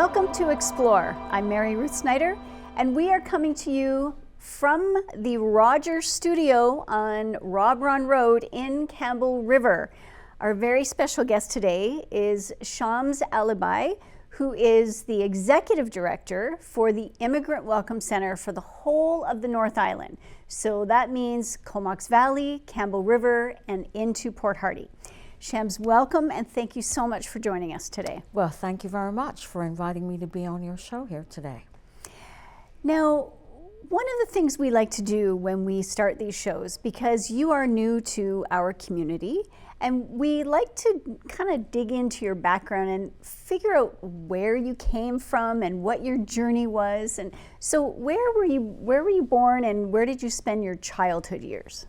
Welcome to Explore. I'm Mary Ruth Snyder, and we are coming to you from the Rogers Studio on Rob Ron Road in Campbell River. Our very special guest today is Shams Alibhai, who is the Executive Director for the Immigrant Welcome Centre for the whole of the North Island. So that means Comox Valley, Campbell River, and into Port Hardy. Shams, welcome, and thank you so much for joining us today. Well, thank you very much for inviting me to be on your show here today. Now, one of the things we like to do when we start these shows, because you are new to our community, and we like to kind of dig into your background and figure out where you came from and what your journey was. And so where were you born, and where did you spend your childhood years?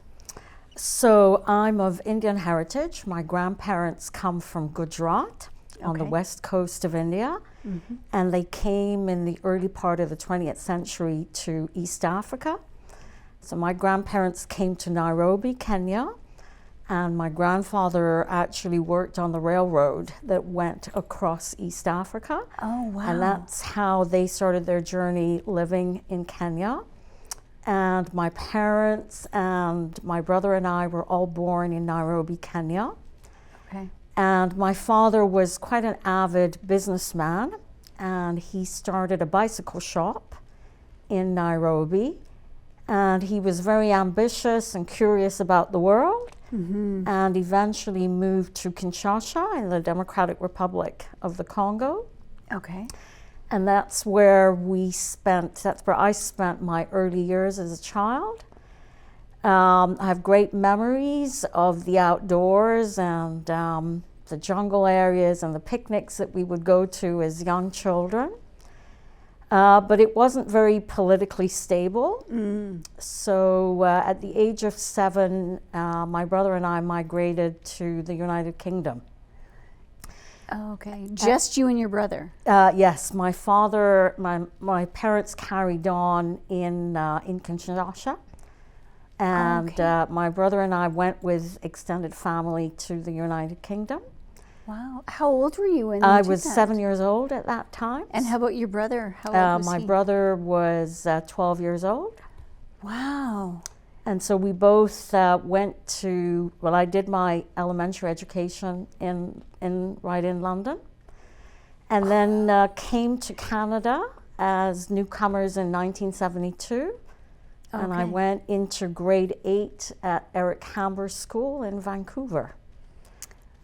So I'm of Indian heritage. My grandparents come from Gujarat on the west coast of India, and they came in the early part of the 20th century to East Africa. So my grandparents came to Nairobi, Kenya, and my grandfather actually worked on the railroad that went across East Africa. Oh, wow. And that's how they started their journey living in Kenya. And my parents and my brother and I were all born in Nairobi, Kenya. Okay. And my father was quite an avid businessman, and he started a bicycle shop in Nairobi. And he was very ambitious and curious about the world, and eventually moved to Kinshasa in the Democratic Republic of the Congo. Okay. And that's where I spent my early years as a child. I have great memories of the outdoors and the jungle areas and the picnics that we would go to as young children. But it wasn't very politically stable. So at the age of 7, my brother and I migrated to the United Kingdom. Okay, just you and your brother? Yes, my parents carried on in Kinshasa, and my brother and I went with extended family to the United Kingdom. Wow, how old were you when you I did was that? 7 years old at that time. And how about your brother? How old was my he? brother was 12 years old. Wow. And so we both went to, I did my elementary education right in London, and then came to Canada as newcomers in 1972. And I went into grade 8 at Eric Hamber School in Vancouver.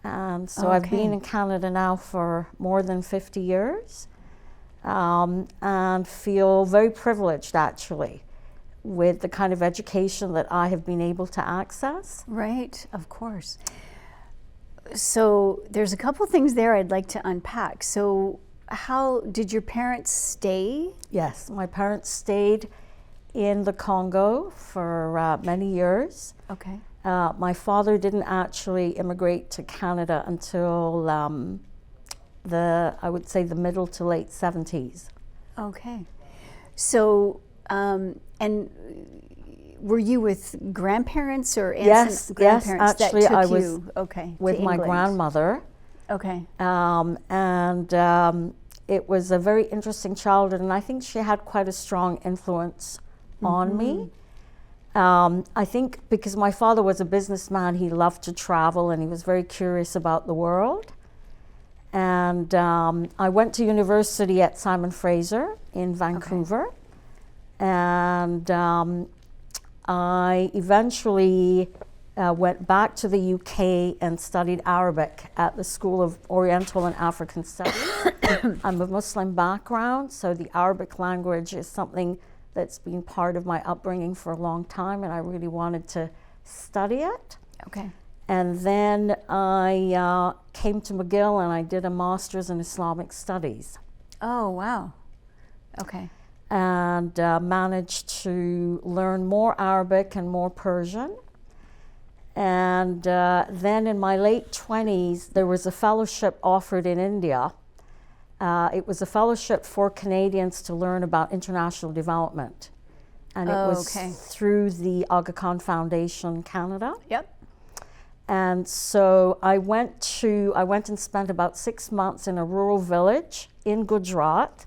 And so I've been in Canada now for more than 50 years, and feel very privileged actually with the kind of education that I have been able to access. Right, of course. So there's a couple things there I'd like to unpack. So how did your parents stay? Yes, my parents stayed in the Congo for many years. Okay. My father didn't actually immigrate to Canada until I would say the middle to late 70s. Okay. So, and were you with grandparents or aunts and grandparents actually that took I was you with to my England? grandmother. Okay. And it was a very interesting childhood, and I think she had quite a strong influence on me. I think because my father was a businessman, he loved to travel and he was very curious about the world. And I went to university at Simon Fraser in Vancouver. And I eventually went back to the UK and studied Arabic at the School of Oriental and African Studies. I'm of Muslim background, so the Arabic language is something that's been part of my upbringing for a long time, and I really wanted to study it. Okay. And then I came to McGill and I did a master's in Islamic Studies. Oh, wow. Okay. And managed to learn more Arabic and more Persian. And then in my late 20s, there was a fellowship offered in India. It was a fellowship for Canadians to learn about international development. And it was through the Aga Khan Foundation Canada. Yep. And so I went and spent about 6 months in a rural village in Gujarat,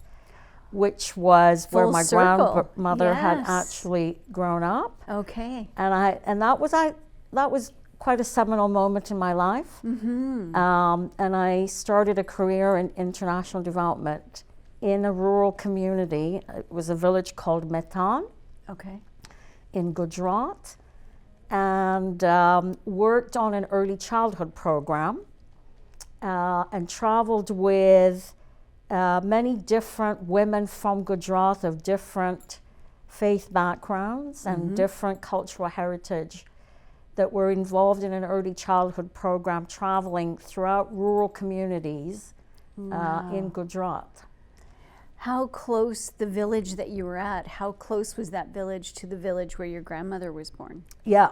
which was where Full my circle. grandmother had Yes. actually grown up. Okay. And that was quite a seminal moment in my life. Mm-hmm. And I started a career in international development in a rural community. It was a village called Metan Okay. in Gujarat, and worked on an early childhood program, and traveled with many different women from Gujarat of different faith backgrounds and different cultural heritage that were involved in an early childhood program, traveling throughout rural communities in Gujarat. How close the village that you were at, how close was that village to the village where your grandmother was born? Yeah.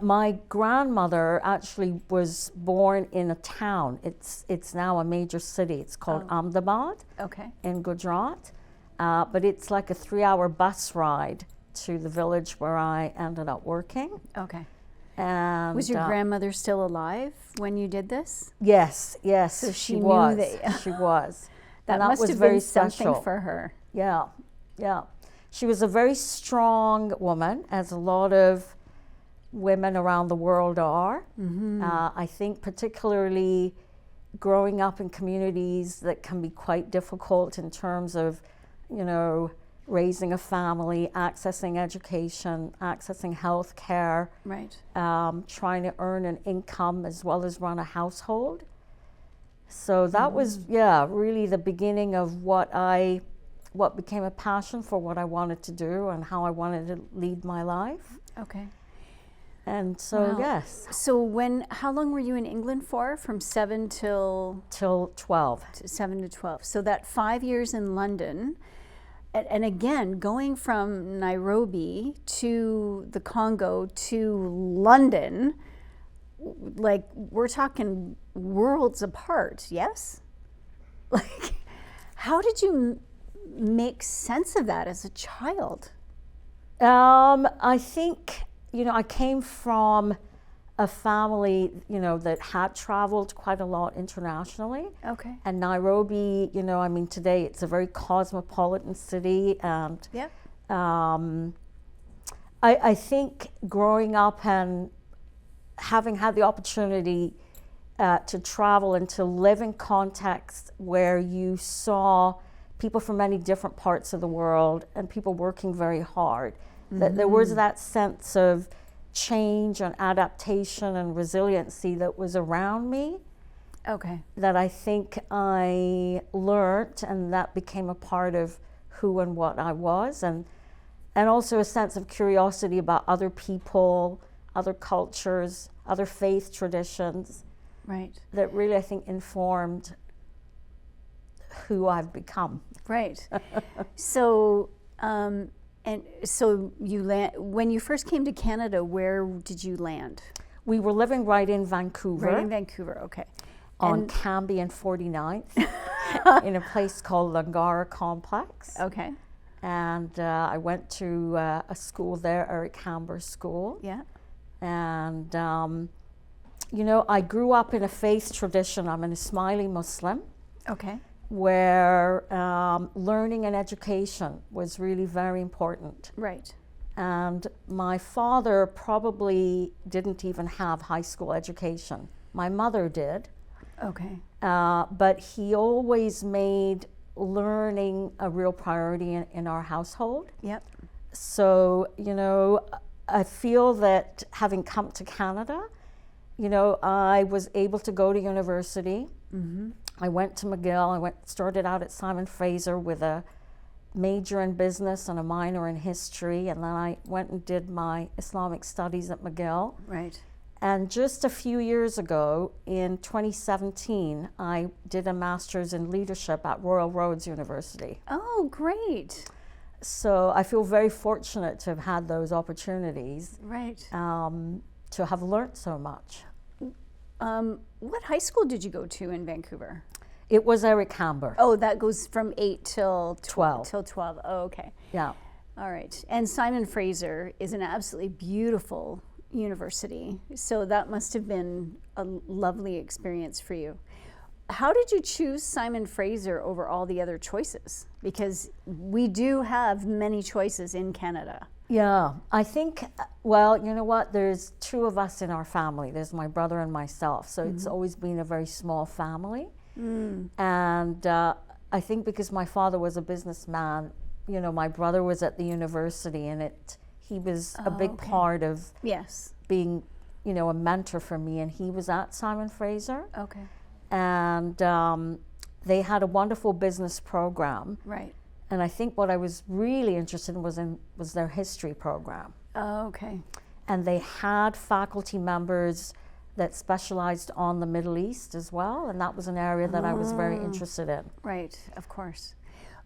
My grandmother actually was born in a town. It's now a major city. It's called Ahmedabad Okay. in Gujarat, but it's like a 3-hour bus ride to the village where I ended up working. Okay. And Was your grandmother still alive when you did this? Yes, So she knew was. that- She was. That And must was have very been something special. for her. Yeah. She was a very strong woman, as a lot of women around the world are. I think particularly growing up in communities that can be quite difficult in terms of, raising a family, accessing education, accessing health care, Right. trying to earn an income as well as run a household. So that was, really the beginning of what became a passion for what I wanted to do and how I wanted to lead my life. Okay. And so, Wow. yes, So how long were you in England for? From 7 till till 12. 7 to 12. So that 5 years in London, and again, going from Nairobi to the Congo to London, like we're talking worlds apart, yes? Like, how did you make sense of that as a child? I think, I came from a family, that had traveled quite a lot internationally. Okay. And Nairobi, today it's a very cosmopolitan city. And Yeah. I think growing up and having had the opportunity to travel and to live in contexts where you saw people from many different parts of the world and people working very hard, that there was that sense of change and adaptation and resiliency that was around me, Okay. that I think I learned, and that became a part of who and what I was, and also a sense of curiosity about other people, other cultures, other faith traditions, Right. that really I think informed who I've become. Right. So, and so you when you first came to Canada, where did you land? We were living right in Vancouver, Right in Vancouver. Okay. on And- Campbell and 49th, in a place called Langara Complex. Okay. And I went to a school there, Eric Hamber's school. Yeah. And, I grew up in a faith tradition. I'm an Ismaili Muslim, Okay. where learning and education was really very important. Right. And my father probably didn't even have high school education. My mother did. Okay. But he always made learning a real priority in our household. Yep. So, I feel that having come to Canada, I was able to go to university. I went to McGill. Started out at Simon Fraser with a major in business and a minor in history. And then I went and did my Islamic studies at McGill. Right. And just a few years ago, in 2017, I did a master's in leadership at Royal Roads University. Oh, great. So I feel very fortunate to have had those opportunities, Right. to have learnt so much. What high school did you go to in Vancouver? It was Eric Hamber. Oh, that goes from 8 till 12. Till 12. Oh, okay. Yeah. All right. And Simon Fraser is an absolutely beautiful university. So that must have been a lovely experience for you. How did you choose Simon Fraser over all the other choices? Because we do have many choices in Canada. Yeah, I think, well, you know what? There's two of us in our family. There's my brother and myself. So it's always been a very small family. And I think because my father was a businessman, you know, my brother was at the university, and he was a big part of being, you know, a mentor for me. And he was at Simon Fraser. Okay. And they had a wonderful business program. Right. And I think what I was really interested in was their history program. Oh, okay. And they had faculty members that specialized on the Middle East as well, and that was an area that I was very interested in. Right, of course.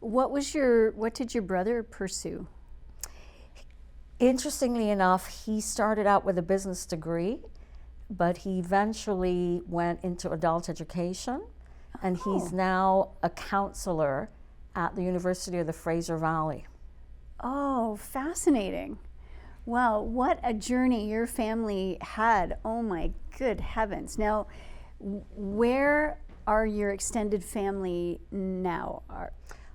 What did your brother pursue? Interestingly enough, he started out with a business degree, but he eventually went into adult education, and he's now a counselor at the University of the Fraser Valley. Oh, fascinating. Wow, what a journey your family had. Oh my good heavens. Now, where are your extended family now?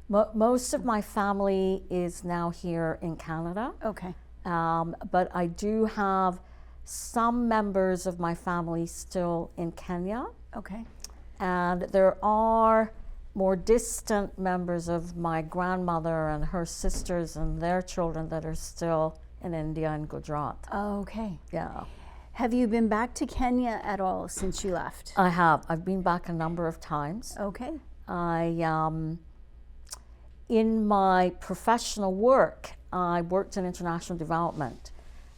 Most of my family is now here in Canada. Okay. But I do have some members of my family still in Kenya. Okay. And there are more distant members of my grandmother and her sisters and their children that are still in India and Gujarat. Okay. Yeah. Have you been back to Kenya at all since you left? I have. I've been back a number of times. Okay. In my professional work, I worked in international development.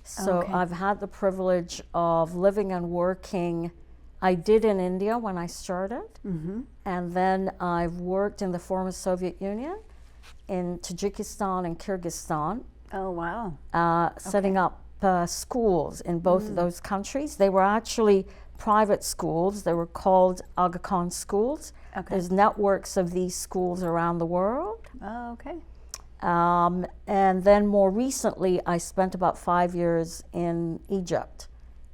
So I've had the privilege of living and working. I did in India when I started, and then I've worked in the former Soviet Union, in Tajikistan and Kyrgyzstan. Oh, wow. Setting up schools in both of those countries. They were actually private schools. They were called Aga Khan schools. Okay. There's networks of these schools around the world. Oh, okay. And then more recently, I spent about 5 years in Egypt,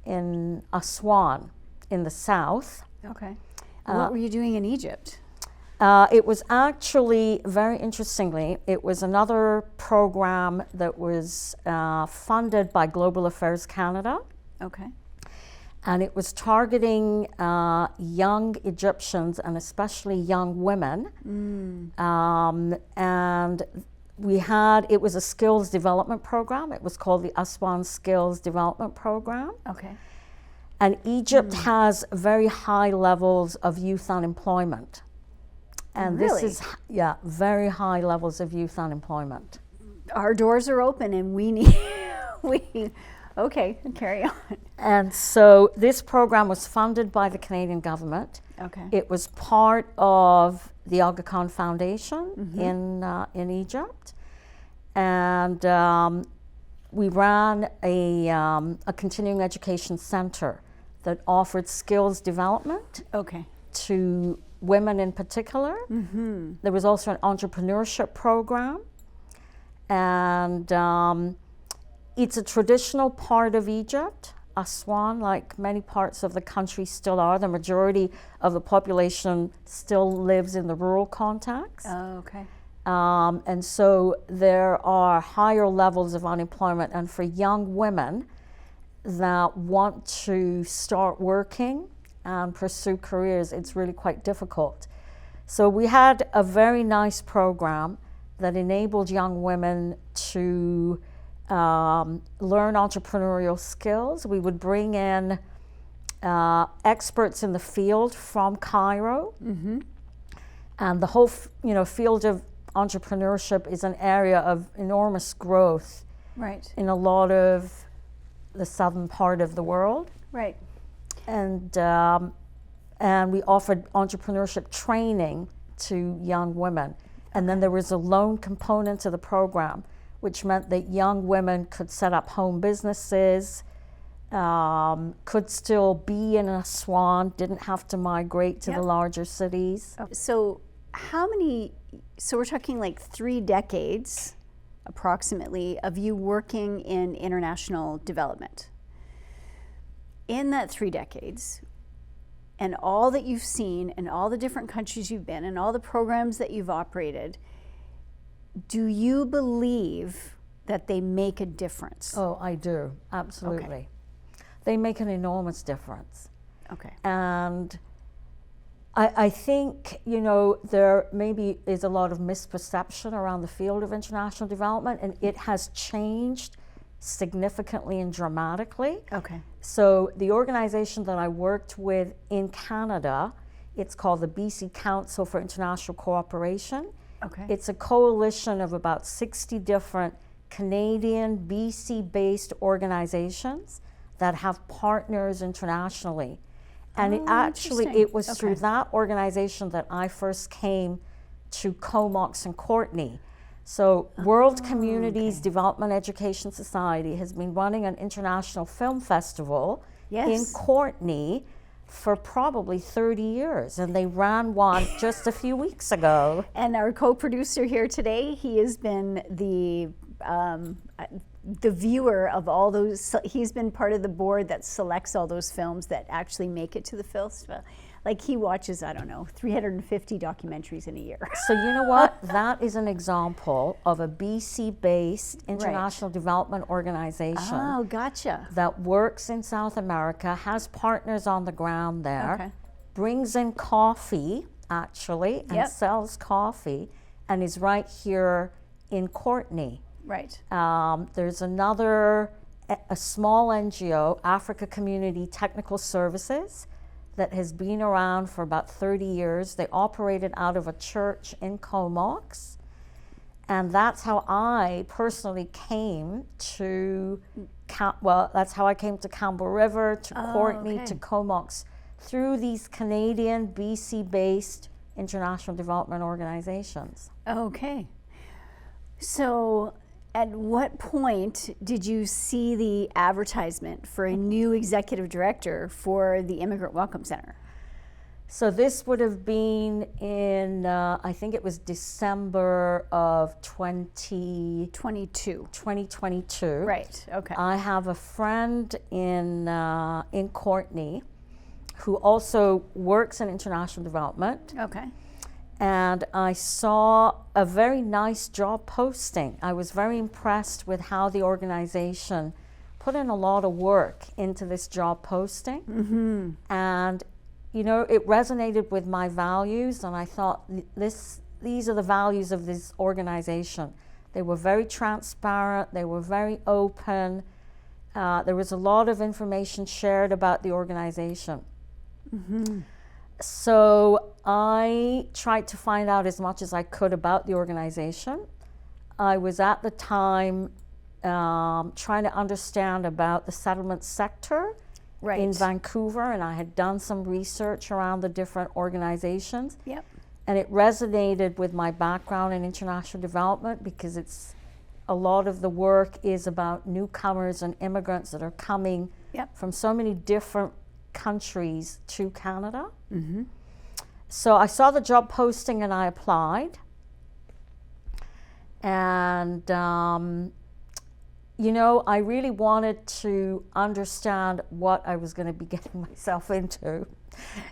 in Aswan, in the south. Okay. What were you doing in Egypt? It was actually, very interestingly, it was another program that was funded by Global Affairs Canada. Okay. And it was targeting young Egyptians and especially young women. And it was a skills development program. It was called the Aswan Skills Development Program. Okay. And Egypt has very high levels of youth unemployment. And really? This is, very high levels of youth unemployment. Our doors are open and we need, okay, carry on. And so this program was funded by the Canadian government. Okay. It was part of the Aga Khan Foundation in Egypt. And we ran a continuing education center that offered skills development to women in particular. There was also an entrepreneurship program. And it's a traditional part of Egypt. Aswan, like many parts of the country still are, the majority of the population still lives in the rural context. Oh, okay. And so there are higher levels of unemployment. And for young women that want to start working and pursue careers, it's really quite difficult. So we had a very nice program that enabled young women to learn entrepreneurial skills. We would bring in experts in the field from Cairo. And the whole field of entrepreneurship is an area of enormous growth in a lot of the southern part of the world. Right. And we offered entrepreneurship training to young women. And then there was a loan component to the program, which meant that young women could set up home businesses, could still be in Aswan, didn't have to migrate to the larger cities. So we're talking like 3 decades approximately of you working in international development. in that 3 decades, and all that you've seen, and all the different countries you've been, and all the programs that you've operated, do you believe that they make a difference? Oh, I do, absolutely. Okay. They make an enormous difference. Okay. And I think, you know, there maybe is a lot of misperception around the field of international development, and it has changed significantly and dramatically. Okay. So the organization that I worked with in Canada, it's called the BC Council for International Cooperation. Okay. It's a coalition of about 60 different Canadian, BC-based organizations that have partners internationally. And it was through that organization that I first came to Comox and Courtney. So World Communities Development Education Society has been running an international film festival in Courtney for probably 30 years, and they ran one just a few weeks ago. And our co-producer here today, he has been the viewer of all those. He's been part of the board that selects all those films that actually make it to the festival. Like, he watches, I don't know, 350 documentaries in a year. So you know what? That is an example of a BC-based international development organization. Oh, gotcha. That works in South America, has partners on the ground there, brings in coffee, actually, and sells coffee, and is right here in Courtney. Right. There's another, a small NGO, Africa Community Technical Services, that has been around for about 30 years. They operated out of a church in Comox. And that's how I personally came to, that's how I came to Campbell River, to Courtney, to Comox, through these Canadian, BC-based international development organizations. Okay. So at what point did you see the advertisement for a new executive director for the Immigrant Welcome Centre? So this would have been in, I think it was December of 2022. Right, okay. I have a friend in Courtney who also works in international development. Okay. And I saw a very nice job posting. I was very impressed with how the organization put in a lot of work into this job posting. Mm-hmm. And, you know, it resonated with my values, and I thought these are the values of this organization. They were very transparent, they were very open. There was a lot of information shared about the organization. Mm-hmm. So I tried to find out as much as I could about the organization. I was at the time trying to understand about the settlement sector in Vancouver, and I had done some research around the different organizations. Yep. And it resonated with my background in international development, because a lot of the work is about newcomers and immigrants that are coming from so many different countries to Canada. Mm-hmm. So I saw the job posting and I applied. And, you know, I really wanted to understand what I was going to be getting myself into.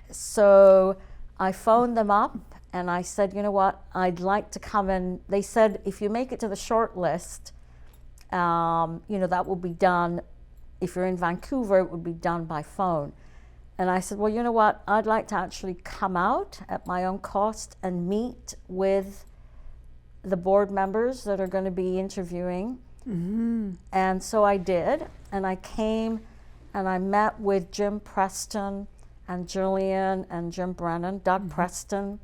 So I phoned them up and I said, you know what, I'd like to come in. They said, if you make it to the short list, you know, that will be done. If you're in Vancouver, it would be done by phone. And I said, well, you know what, I'd like to actually come out at my own cost and meet with the board members that are going to be interviewing. Mm-hmm. And so I did, and I came and I met with Jim Preston and Julian and Jim Brennan, Doug Preston,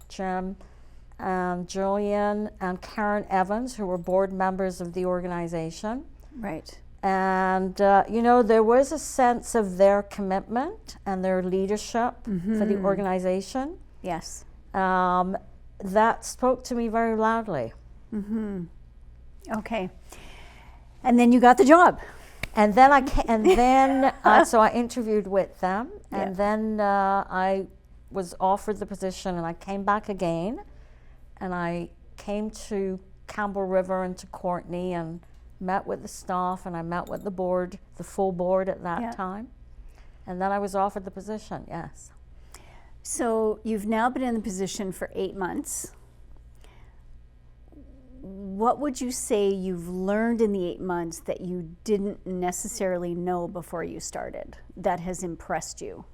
Jim, and Julian and Karen Evans, who were board members of the organization. Right. And, you know, there was a sense of their commitment and their leadership for the organization. Yes. That spoke to me very loudly. Mm-hmm. Okay. And then you got the job. And then so I interviewed with them, and then I was offered the position, and I came back again, and I came to Campbell River and to Courtney and met with the staff, and I met with the board, the full board at that time. And then I was offered the position, yes. So you've now been in the position for 8 months. What would you say you've learned in the 8 months that you didn't necessarily know before you started that has impressed you?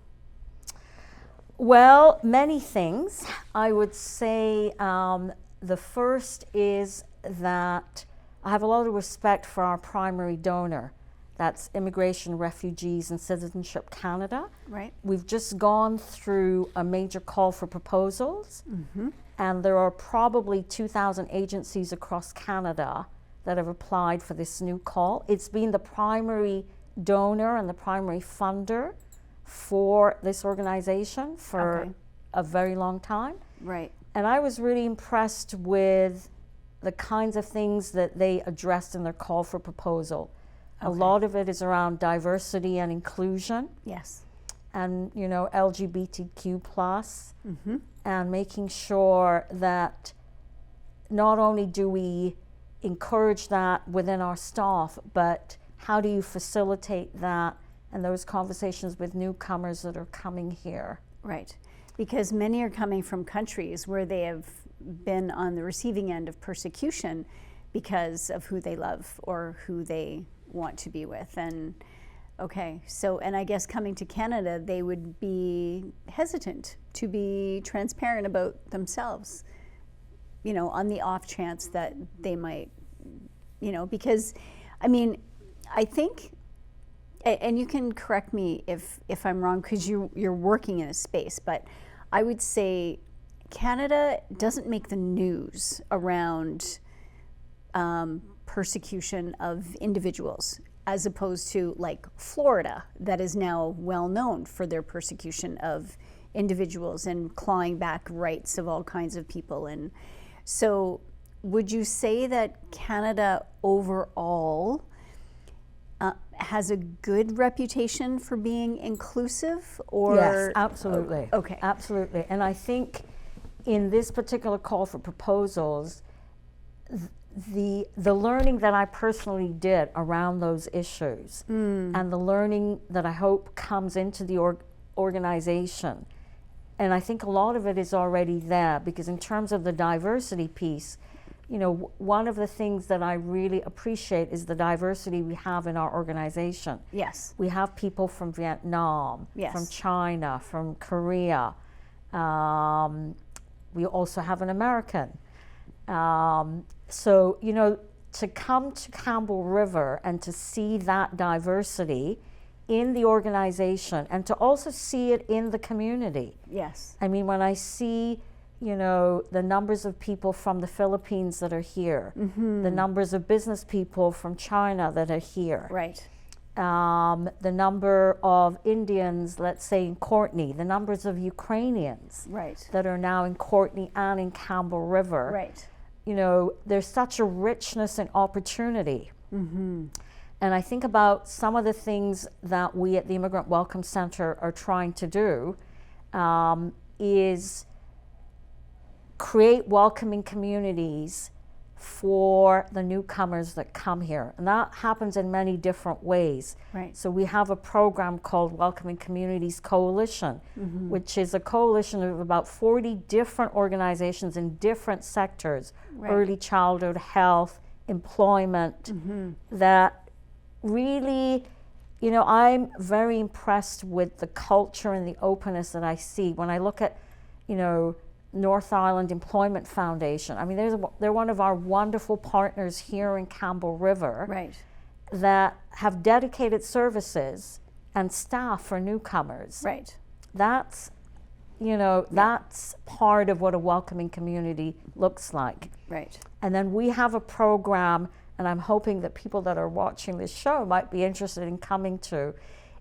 Well, many things. I would say the first is that I have a lot of respect for our primary donor. That's Immigration, Refugees and Citizenship Canada. Right. We've just gone through a major call for proposals, and there are probably 2,000 agencies across Canada that have applied for this new call. It's been the primary donor and the primary funder for this organization for a very long time. Right. And I was really impressed with the kinds of things that they addressed in their call for proposal. A lot of it is around diversity and inclusion. Yes. And, you know, LGBTQ plus, and making sure that not only do we encourage that within our staff, but how do you facilitate that and those conversations with newcomers that are coming here? Right. Because many are coming from countries where they have been on the receiving end of persecution because of who they love or who they want to be with. And and I guess coming to Canada, they would be hesitant to be transparent about themselves, you know, on the off chance that they might, you know, because I mean, I think, and you can correct me if I'm wrong, because you're working in a space, but I would say Canada doesn't make the news around persecution of individuals, as opposed to like Florida, that is now well known for their persecution of individuals and clawing back rights of all kinds of people. And so would you say that Canada overall has a good reputation for being inclusive? Or yes, absolutely. Okay. Absolutely. And I think in this particular call for proposals, the learning that I personally did around those issues and the learning that I hope comes into the organization, and I think a lot of it is already there, because in terms of the diversity piece, you know, one of the things that I really appreciate is the diversity we have in our organization. Yes. We have people from Vietnam, from China, from Korea. We also have an American. So, you know, to come to Campbell River and to see that diversity in the organization and to also see it in the community. Yes. I mean, when I see, you know, the numbers of people from the Philippines that are here, the numbers of business people from China that are here. Right. The number of Indians, let's say in Courtenay, the numbers of Ukrainians that are now in Courtenay and in Campbell River. Right. You know, there's such a richness and opportunity. And I think about some of the things that we at the Immigrant Welcome Centre are trying to do is create welcoming communities for the newcomers that come here. And that happens in many different ways. Right. So we have a program called Welcoming Communities Coalition, which is a coalition of about 40 different organizations in different sectors, early childhood, health, employment, that really, you know, I'm very impressed with the culture and the openness that I see when I look at, you know, North Island Employment Foundation. I mean, they're one of our wonderful partners here in Campbell River that have dedicated services and staff for newcomers. Right. That's, you know, that's part of what a welcoming community looks like. Right. And then we have a program, and I'm hoping that people that are watching this show might be interested in coming to.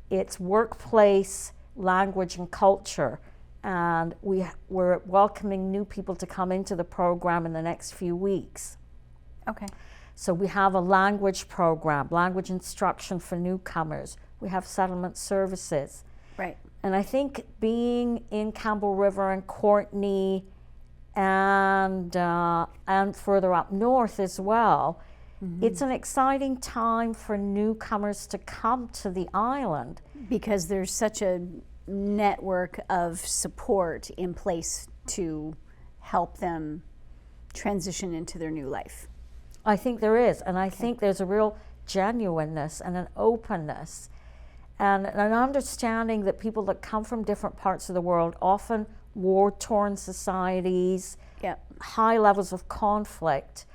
It's workplace, language, and culture. And we're welcoming new people to come into the program in the next few weeks. Okay. So we have a language program, language instruction for newcomers. We have settlement services. Right. And I think being in Campbell River and Courtenay and further up north as well, it's an exciting time for newcomers to come to the island because there's such a network of support in place to help them transition into their new life. I think there is, and I think there's a real genuineness and an openness and an understanding that people that come from different parts of the world, often war-torn societies, high levels of conflict,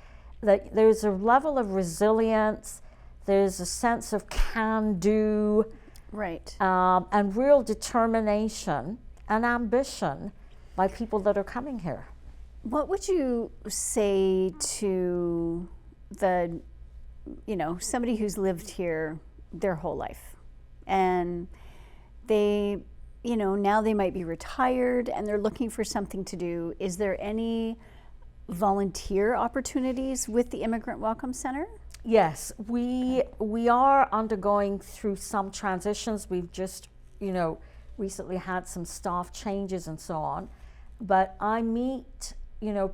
that there's a level of resilience, there's a sense of can-do, right, and real determination and ambition by people that are coming here. What would you say to the, somebody who's lived here their whole life, and they, now they might be retired and they're looking for something to do? Is there any volunteer opportunities with the Immigrant Welcome Centre? Yes, we are undergoing through some transitions. We've just, recently had some staff changes and so on. But I meet,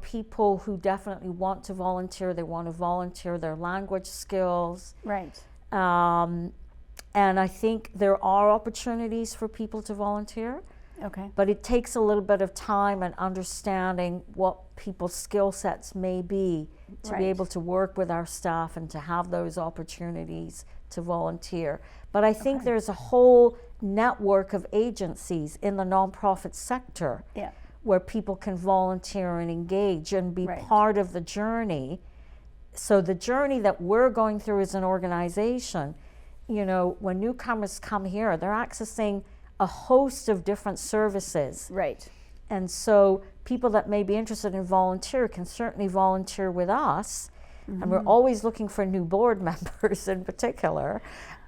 people who definitely want to volunteer. They want to volunteer their language skills. Right. And I think there are opportunities for people to volunteer. Okay. But it takes a little bit of time and understanding what people's skill sets may be to be able to work with our staff and to have those opportunities to volunteer. But I think there's a whole network of agencies in the nonprofit sector where people can volunteer and engage and be part of the journey. So the journey that we're going through as an organization, when newcomers come here, they're accessing a host of different services. Right. And so people that may be interested in volunteer can certainly volunteer with us. Mm-hmm. And we're always looking for new board members in particular.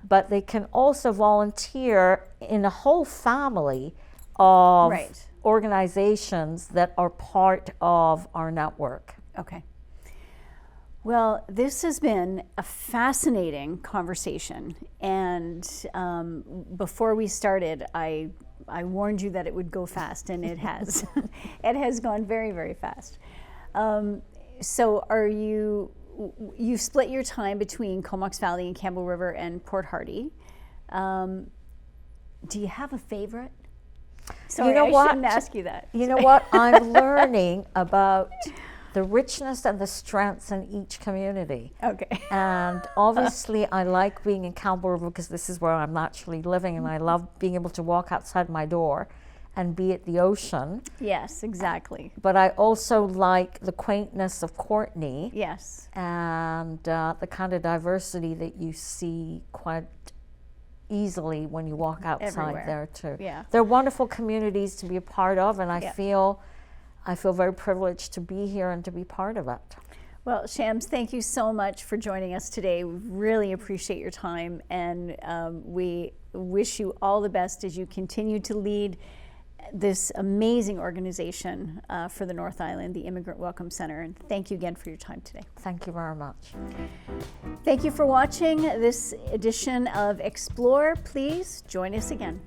But they can also volunteer in a whole family of organizations that are part of our network. Okay. Well, this has been a fascinating conversation, and before we started, I warned you that it would go fast, and it has. It has gone very, very fast. So are you split your time between Comox Valley and Campbell River and Port Hardy. Do you have a favorite? Sorry, I shouldn't ask you that. You know what? I'm learning about the richness and the strengths in each community. Okay. And obviously I like being in Campbell River because this is where I'm naturally living, and I love being able to walk outside my door and be at the ocean. Yes, exactly. But I also like the quaintness of Courtney. Yes. And the kind of diversity that you see quite easily when you walk outside there too. Yeah. They're wonderful communities to be a part of, and I feel very privileged to be here and to be part of it. Well, Shams, thank you so much for joining us today. We really appreciate your time, and we wish you all the best as you continue to lead this amazing organization for the North Island, the Immigrant Welcome Centre. And thank you again for your time today. Thank you very much. Thank you for watching this edition of Explore. Please join us again.